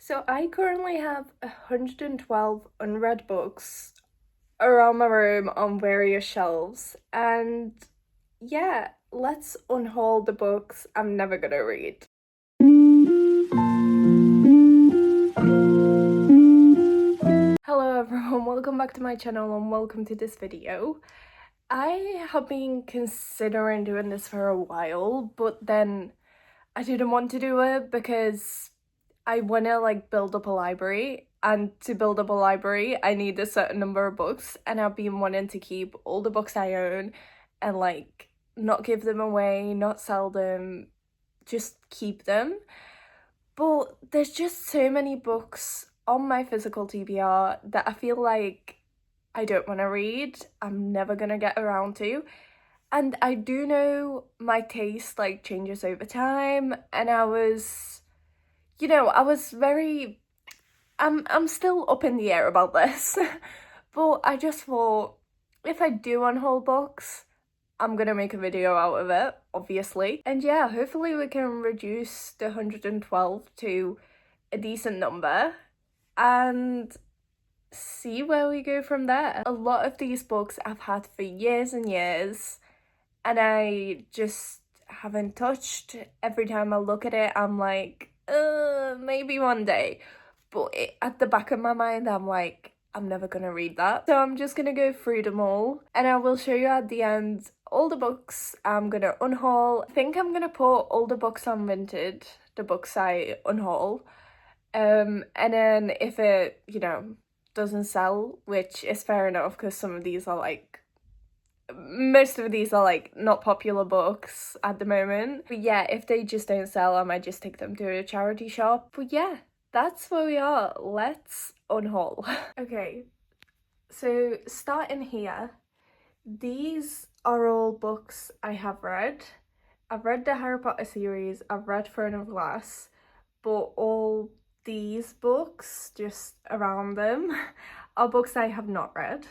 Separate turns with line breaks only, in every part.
So I currently have 112 unread books around my room on various shelves, and yeah, let's unhaul the books I'm never gonna read. Hello everyone, welcome back to my channel and welcome to this video. I have been considering doing this for a while, but then I didn't want to do it because I want to build up a library, and to build up a library I need a certain number of books, and I've been wanting to keep all the books I own and not give them away, not sell them, just keep them. But there's just so many books on my physical TBR that I feel like I don't want to read, I'm never gonna get around to. And I do know my taste changes over time, and I was very I'm still up in the air about this. But I just thought, if I do unhaul books, I'm gonna make a video out of it, obviously. And yeah, hopefully we can reduce the 112 to a decent number and see where we go from there. A lot of these books I've had for years and years, and I just haven't touched. Every time I look at it, I'm like, maybe one day. But at the back of my mind, I'm like, I'm never gonna read that. So I'm just gonna go through them all, and I will show you at the end all the books I'm gonna unhaul. I think I'm gonna put all the books on Vinted, the books I unhaul. And then if it, doesn't sell, which is fair enough because some of these are most of these are not popular books at the moment. But yeah, if they just don't sell, I might just take them to a charity shop. But yeah, that's where we are. Let's unhaul. Okay, so starting here, these are all books I have read. I've read the Harry Potter series, I've read Throne of Glass, but all these books just around them are books I have not read.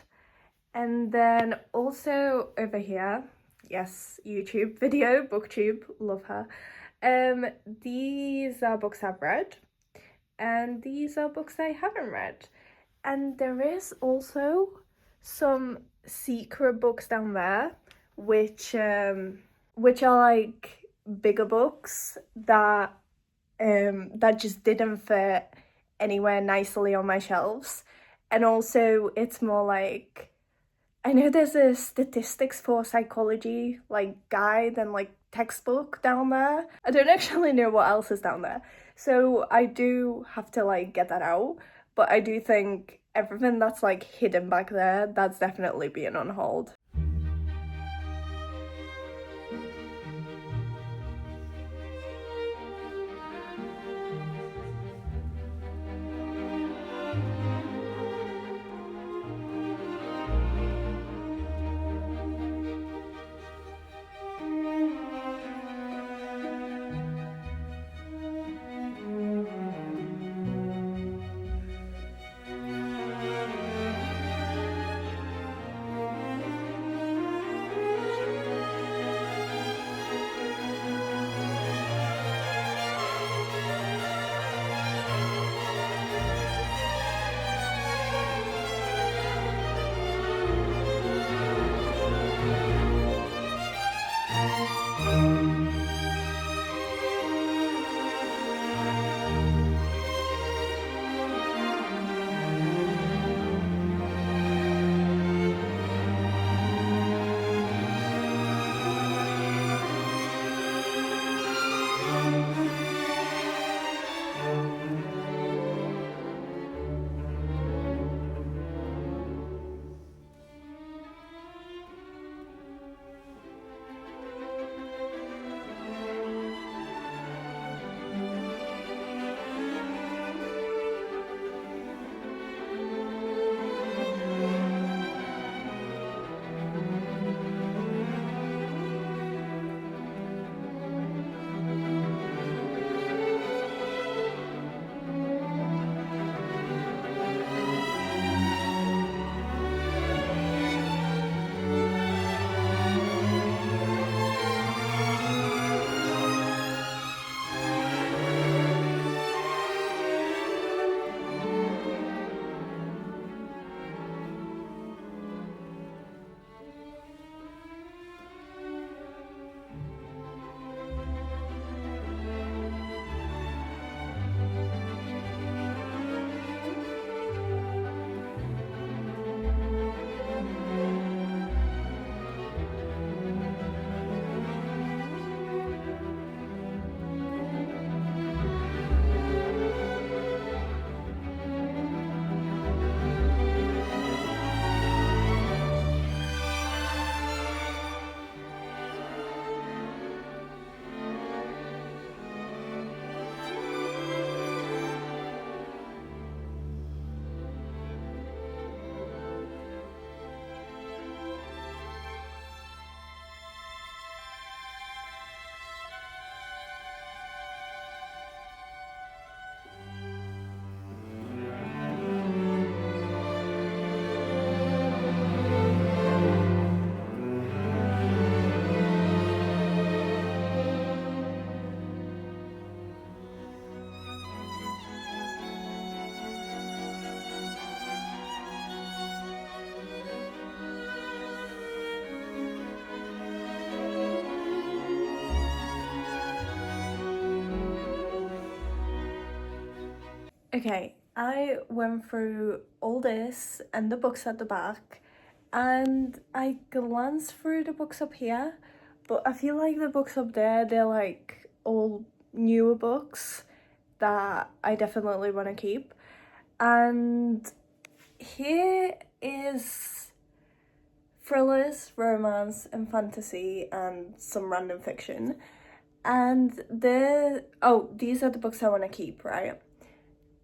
And then also over here, yes, YouTube video, booktube, love her. These are books I've read, and these are books I haven't read. And there is also some secret books down there, which are bigger books that just didn't fit anywhere nicely on my shelves. And also it's more I know there's a statistics for psychology guide and textbook down there. I don't actually know what else is down there, so I do have to get that out. But I do think everything that's hidden back there, that's definitely being unhauled. Okay, I went through all this and the books at the back, and I glanced through the books up here, but I feel like the books up there, they're like all newer books that I definitely want to keep. And here is thrillers, romance, and fantasy, and some random fiction. And these are the books I want to keep, right?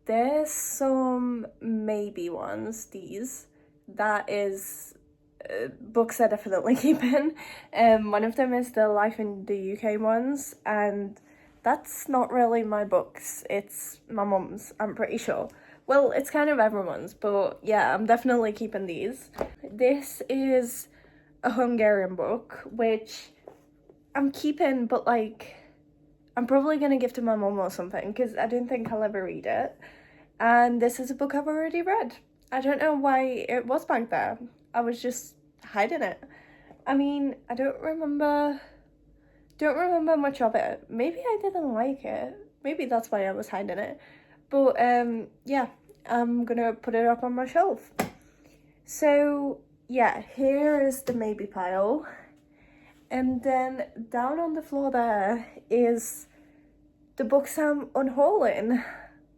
There's some maybe ones, these, that is books I definitely keeping. One of them is the Life in the UK ones, and that's not really my books, it's my mum's, I'm pretty sure. Well, it's kind of everyone's, but yeah, I'm definitely keeping these. This is a Hungarian book, which I'm keeping, but like, I'm probably gonna give to my mum or something, because I don't think I'll ever read it. And this is a book I've already read. I don't know why it was back there. I was just hiding it. I mean, I don't remember much of it. Maybe I didn't like it. Maybe that's why I was hiding it. But yeah, I'm gonna put it up on my shelf. So yeah, here is the maybe pile. And then down on the floor there is the books I'm unhauling,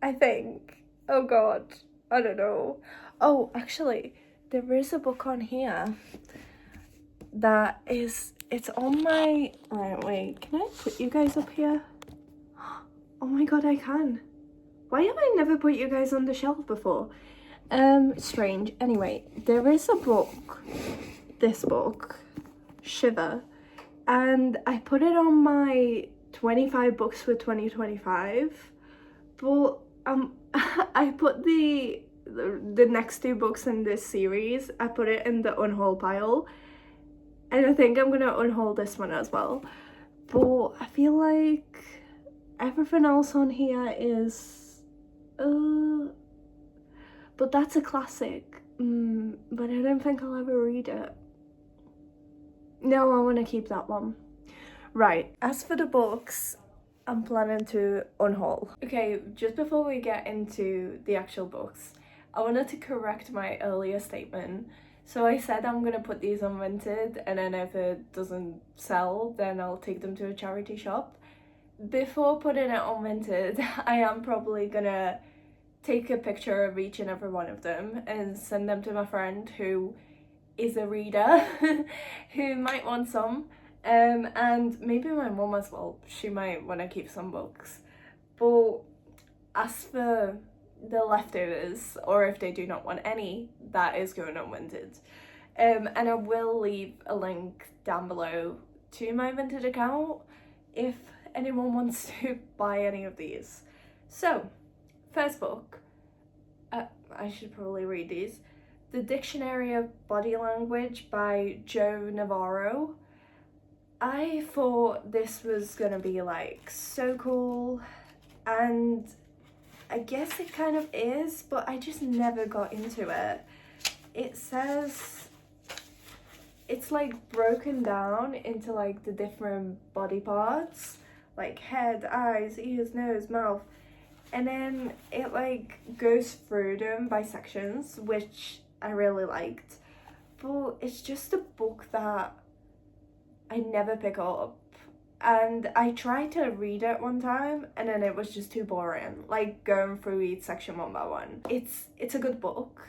I think. Oh god, I don't know. Oh, actually, there is a book on here that is, it's on my, right, wait, can I put you guys up here? Oh my god, I can. Why have I never put you guys on the shelf before? Strange. Anyway, there is a book, this book, Shiver, and I put it on my 25 books for 2025, but I put the next two books in this series, I put it in the unhaul pile, and I think I'm gonna unhaul this one as well. But I feel like everything else on here is but that's a classic, but I don't think I'll ever read it. No, I want to keep that one. Right, as for the books I'm planning to unhaul. Okay, just before we get into the actual books, I wanted to correct my earlier statement. So I said I'm gonna put these on Vinted, and then if it doesn't sell, then I'll take them to a charity shop. Before putting it on Vinted, I am probably gonna take a picture of each and every one of them and send them to my friend who is a reader who might want some. And maybe my mum as well, she might want to keep some books. But as for the leftovers, or if they do not want any, that is going on Vinted. And I will leave a link down below to my Vinted account if anyone wants to buy any of these. So, first book, I should probably read these. The Dictionary of Body Language by Joe Navarro. I thought this was gonna be like so cool, and I guess it kind of is, but I just never got into it. It says it's like broken down into like the different body parts, like head, eyes, ears, nose, mouth, and then it like goes through them by sections, which I really liked. But it's just a book that I never pick up, and I tried to read it one time and then it was just too boring, like going through each section one by one. It's a good book,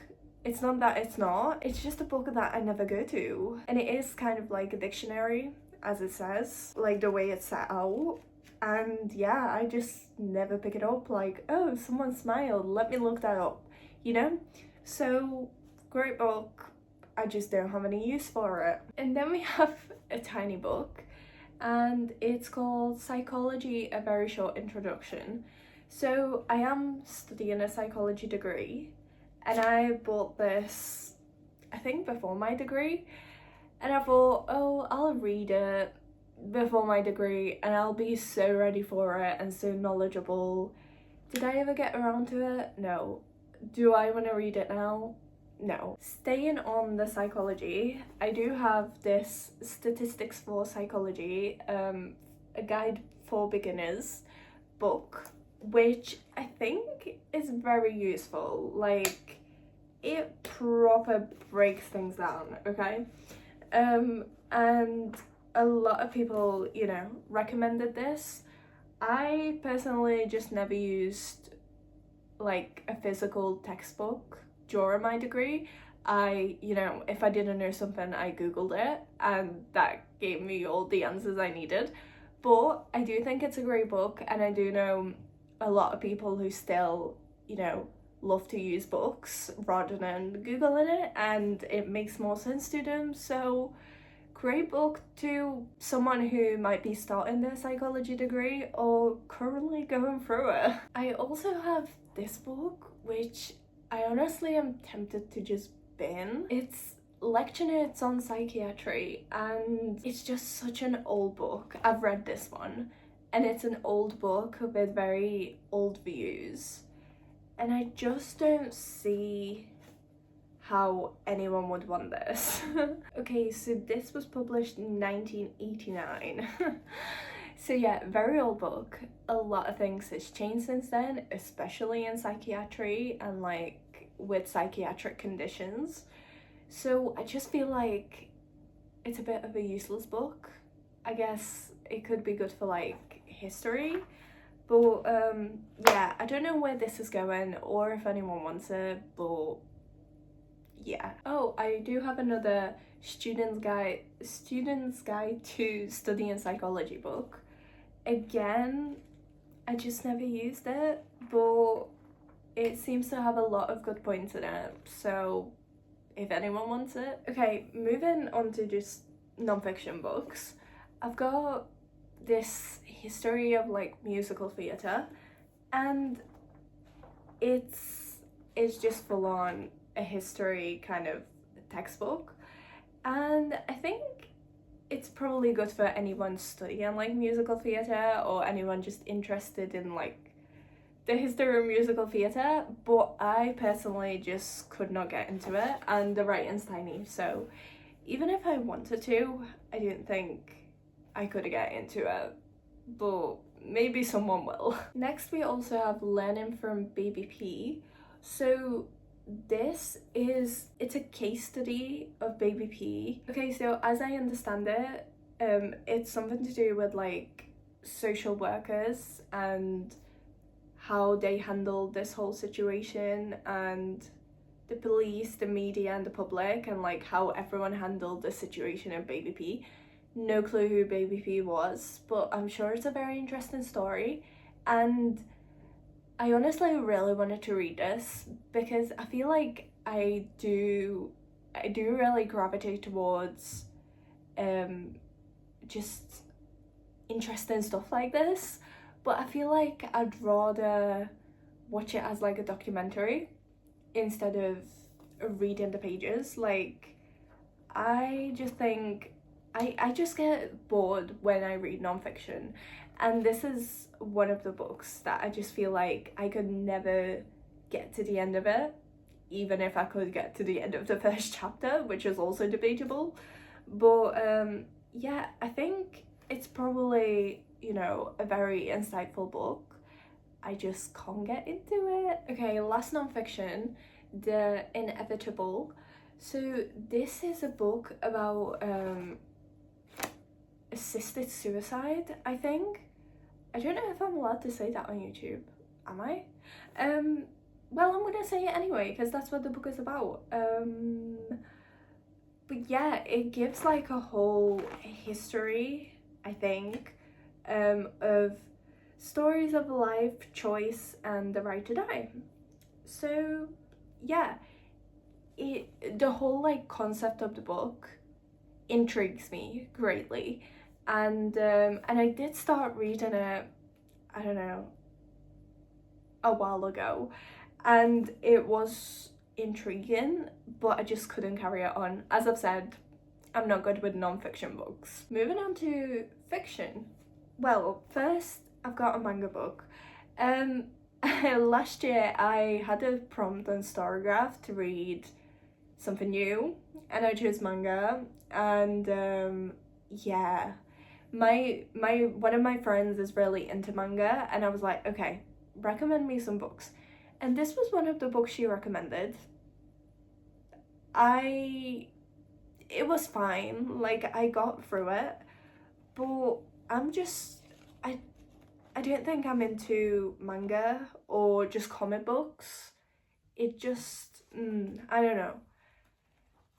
it's not that it's not, it's just a book that I never go to, and it is kind of like a dictionary, as it says, like the way it's set out. And yeah, I just never pick it up, like, oh, someone smiled, let me look that up, you know? So great book, I just don't have any use for it. And then we have a tiny book, and it's called Psychology, A Very Short Introduction. So I am studying a psychology degree, and I bought this, I think before my degree, and I thought, oh, I'll read it before my degree and I'll be so ready for it and so knowledgeable. Did I ever get around to it? No. Do I want to read it now? No. Staying on the psychology, I do have this Statistics for Psychology, a guide for beginners book, which I think is very useful. Like, it proper breaks things down, okay? And a lot of people, you know, recommended this. I personally just never used like a physical textbook during my degree. You know, if I didn't know something, I googled it and that gave me all the answers I needed. But I do think it's a great book, and I do know a lot of people who still, you know, love to use books rather than googling it, and it makes more sense to them. So great book to someone who might be starting their psychology degree or currently going through it. I also have this book, which I honestly am tempted to just bin. It's lecture notes on psychiatry, and it's just such an old book. I've read this one, and it's an old book with very old views, and I just don't see how anyone would want this. Okay, so this was published in 1989. So yeah, very old book. A lot of things has changed since then, especially in psychiatry and like with psychiatric conditions. So I just feel like it's a bit of a useless book. I guess it could be good for like history, but yeah, I don't know where this is going or if anyone wants it, but yeah. Oh, I do have another student's guide to studying psychology book. Again, I just never used it, but it seems to have a lot of good points in it, so if anyone wants it. Okay, moving on to just non-fiction books. I've got this history of like musical theatre, and it's just full on a history kind of textbook, and I think it's probably good for anyone studying like musical theatre or anyone just interested in like the history of musical theatre, but I personally just could not get into it, and the writing's tiny, so even if I wanted to, I didn't think I could get into it, but maybe someone will. Next, we also have Learning from Baby P. So it's a case study of Baby P. Okay, so as I understand it, it's something to do with like social workers and how they handled this whole situation, and the police, the media and the public, and like how everyone handled the situation of Baby P. No clue who Baby P was, but I'm sure it's a very interesting story, and I honestly really wanted to read this because I feel like I do really gravitate towards just interesting stuff like this, but I feel like I'd rather watch it as like a documentary instead of reading the pages. Like, I just think I just get bored when I read non-fiction, and this is one of the books that I just feel like I could never get to the end of it, even if I could get to the end of the first chapter, which is also debatable. But yeah, I think it's probably, you know, a very insightful book. I just can't get into it. Okay, last non-fiction, The Inevitable. So this is a book about assisted suicide, I think. I don't know if I'm allowed to say that on YouTube. Am I? Well, I'm gonna say it anyway because that's what the book is about. But yeah, it gives like a whole history, I think, of stories of life, choice, and the right to die. So yeah, the whole like concept of the book intrigues me greatly, and I did start reading it, I don't know, a while ago, and it was intriguing, but I just couldn't carry it on. As I've said, I'm not good with non-fiction books. Moving on to fiction. Well, first I've got a manga book. Last year I had a prompt on Storygraph to read something new, and I chose manga, and yeah, my one of my friends is really into manga, and I was like, okay, recommend me some books. And this was one of the books she recommended. It was fine, like I got through it, but I don't think I'm into manga or just comic books. It just, I don't know.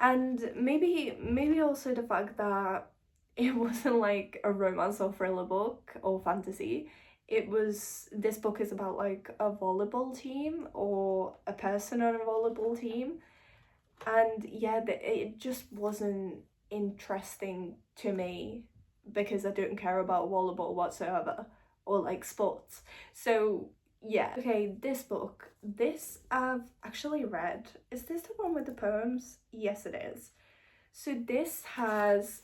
And maybe also the fact that it wasn't like a romance or thriller book or fantasy. This book is about like a volleyball team or a person on a volleyball team. And yeah, it just wasn't interesting to me because I don't care about volleyball whatsoever or like sports. So yeah, okay, this I've actually read. Is this the one with the poems? Yes, it is. So this has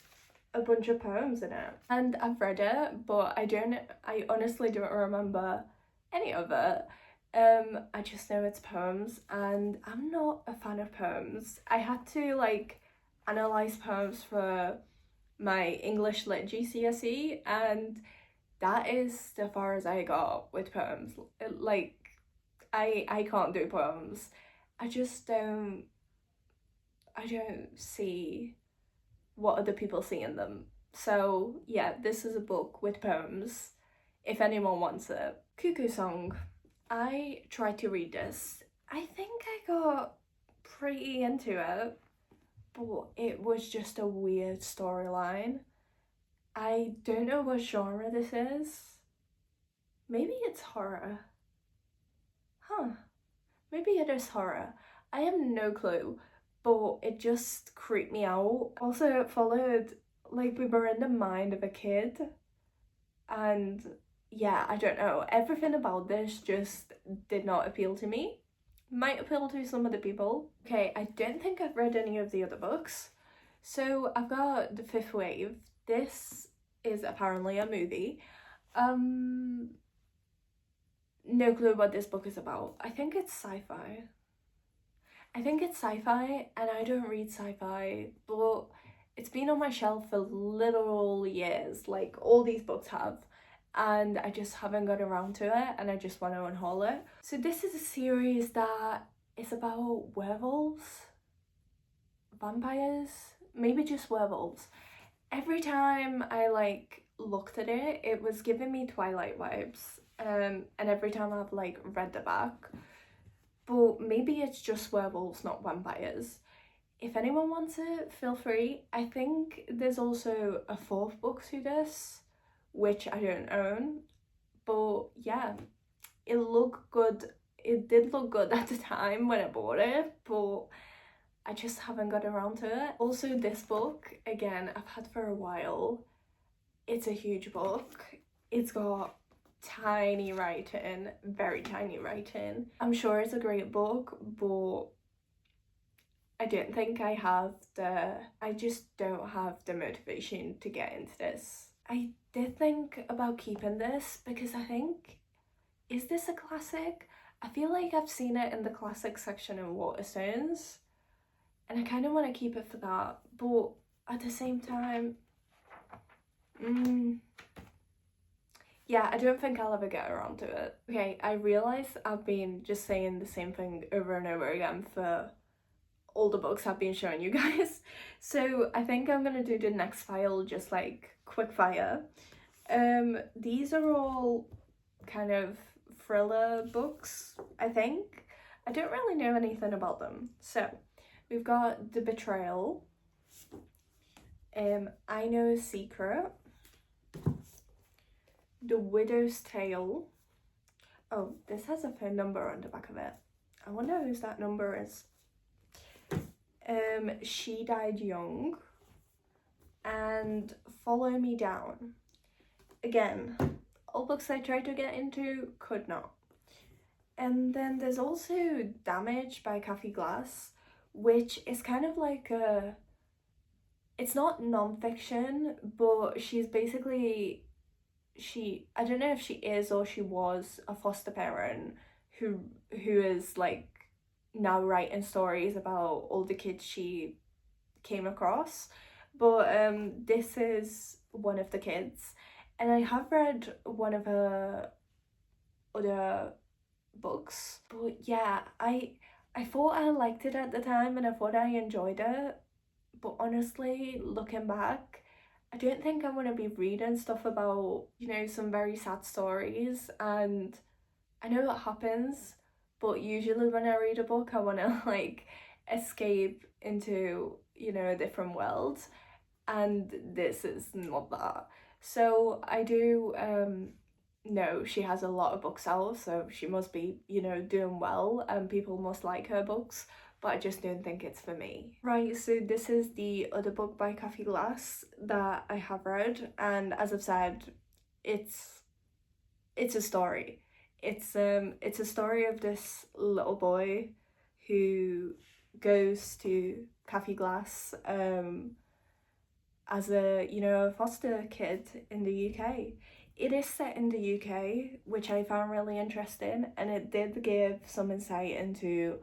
a bunch of poems in it, and I've read it, but I honestly don't remember any of it. I just know it's poems, and I'm not a fan of poems. I had to like analyze poems for my English Lit GCSE, and that is the far as I got with poems. Like, I can't do poems. I just I don't see what other people see in them. So yeah, this is a book with poems, if anyone wants it. Cuckoo Song. I tried to read this. I think I got pretty into it, but it was just a weird storyline. I don't know what genre this is. Maybe it's horror. Huh. Maybe it is horror. I have no clue, but it just creeped me out. Also, it followed, like, we were in the mind of a kid, and yeah, I don't know. Everything about this just did not appeal to me. Might appeal to some other people. Okay, I don't think I've read any of the other books. So I've got The Fifth Wave. This is apparently a movie. No clue what this book is about. I think it's sci-fi. And I don't read sci-fi, but it's been on my shelf for literal years, like all these books have, and I just haven't got around to it, and I just want to unhaul it. So this is a series that is about werewolves, vampires, maybe just werewolves. Every time I like looked at it, it was giving me Twilight vibes, and every time I've like read the back, but maybe it's just werewolves, not vampires. If anyone wants it, feel free. I think there's also a fourth book to this, which I don't own, but yeah, it looked good. It did look good at the time when I bought it, but I just haven't got around to it. Also, this book, again, I've had for a while. It's a huge book. It's got tiny writing, very tiny writing. I'm sure it's a great book, but I don't think I just don't have the motivation to get into this. I did think about keeping this because I think, is this a classic? I feel like I've seen it in the classic section in Waterstones, and I kind of want to keep it for that, but at the same time, yeah, I don't think I'll ever get around to it. Okay, I realise I've been just saying the same thing over and over again for all the books I've been showing you guys. So I think I'm gonna do the next file just like quick fire. These are all kind of thriller books, I think. I don't really know anything about them. So we've got The Betrayal, I Know a Secret, The Widow's Tale. Oh, this has a phone number on the back of it. I wonder whose that number is. She Died Young, and Follow Me Down. Again, all books I tried to get into, could not. And then there's also Damage by Kathy Glass, which is kind of like it's not non-fiction, but she's basically, I don't know if she is or she was a foster parent who is like now writing stories about all the kids she came across, but this is one of the kids, and I have read one of her other books. But yeah, I thought I liked it at the time and I thought I enjoyed it, but honestly, looking back, I don't think I want to be reading stuff about, you know, some very sad stories. And I know what happens, but usually when I read a book, I want to like escape into, you know, a different world. And this is not that. So I do know she has a lot of books out, so she must be, you know, doing well and people must like her books, but I just don't think it's for me. Right, so this is the other book by Kathy Glass that I have read, and as I've said, it's a story. It's a story of this little boy who goes to Kathy Glass as a, you know, a foster kid in the UK. It is set in the UK, which I found really interesting, and it did give some insight into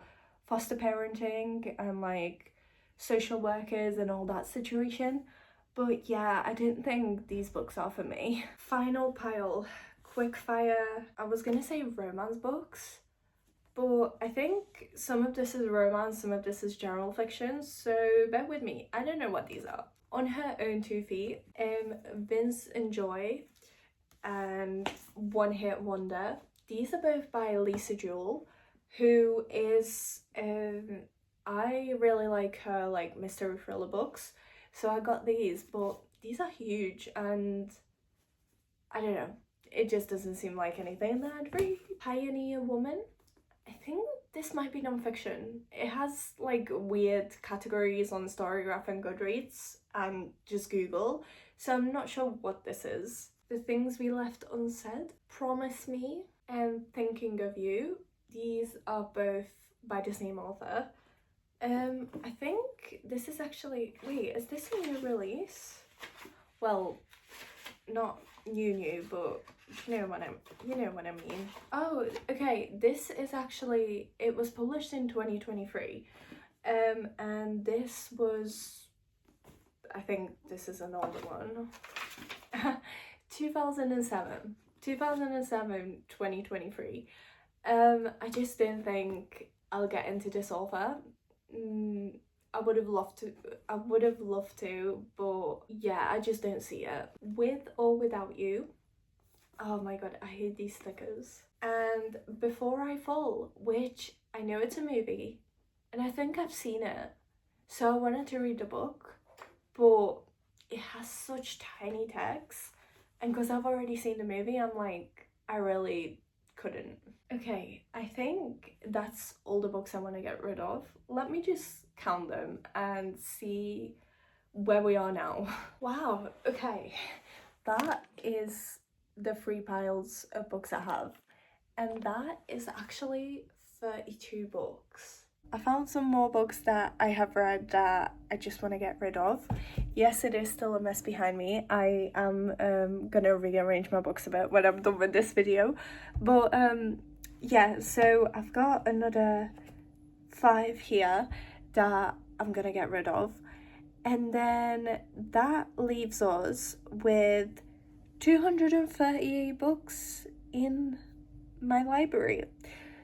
foster parenting and like social workers and all that situation. But yeah, I didn't think these books are for me. Final pile, quick fire. I was gonna say romance books, but I think some of this is romance, some of this is general fiction, so bear with me. I don't know what these are. On Her Own 2 Feet, Vince and Joy, and One Hit Wonder. These are both by Lisa Jewell, who is, I really like her like mystery thriller books, so I got these, but these are huge and I don't know, it just doesn't seem like anything that I'd read. Pioneer Woman. I think this might be non-fiction. It has like weird categories on Storygraph and Goodreads and just Google, so I'm not sure what this is. The Things We Left Unsaid, Promise Me, and Thinking of You. These are both by the same author. I think this is actually, wait, is this a new release? Well, not new, but you know what I mean. Oh, okay, this is actually, it was published in 2023. And this was, I think this is an older one. 2007, 2023. I just didn't think I'll get into this author. I would have loved to, but yeah, I just don't see it. With or Without You. Oh my god, I hate these stickers. And Before I Fall, which I know it's a movie, and I think I've seen it, so I wanted to read the book, but it has such tiny text, and because I've already seen the movie, I'm like, I really couldn't. Okay, I think that's all the books I want to get rid of. Let me just count them and see where we are now. Wow, okay, that is the 3 piles of books I have, and that is actually 32 books. I found some more books that I have read that I just want to get rid of. Yes, it is still a mess behind me. I am gonna rearrange my books a bit when I'm done with this video, but yeah, so I've got another 5 here that I'm gonna get rid of, and then that leaves us with 238 books in my library.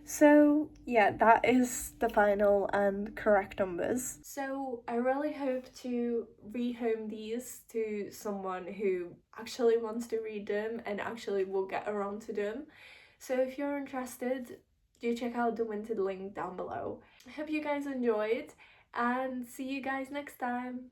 So yeah, that is the final and correct numbers. So I really hope to rehome these to someone who actually wants to read them and actually will get around to them. So if you're interested, do check out the Vinted link down below. I hope you guys enjoyed and see you guys next time.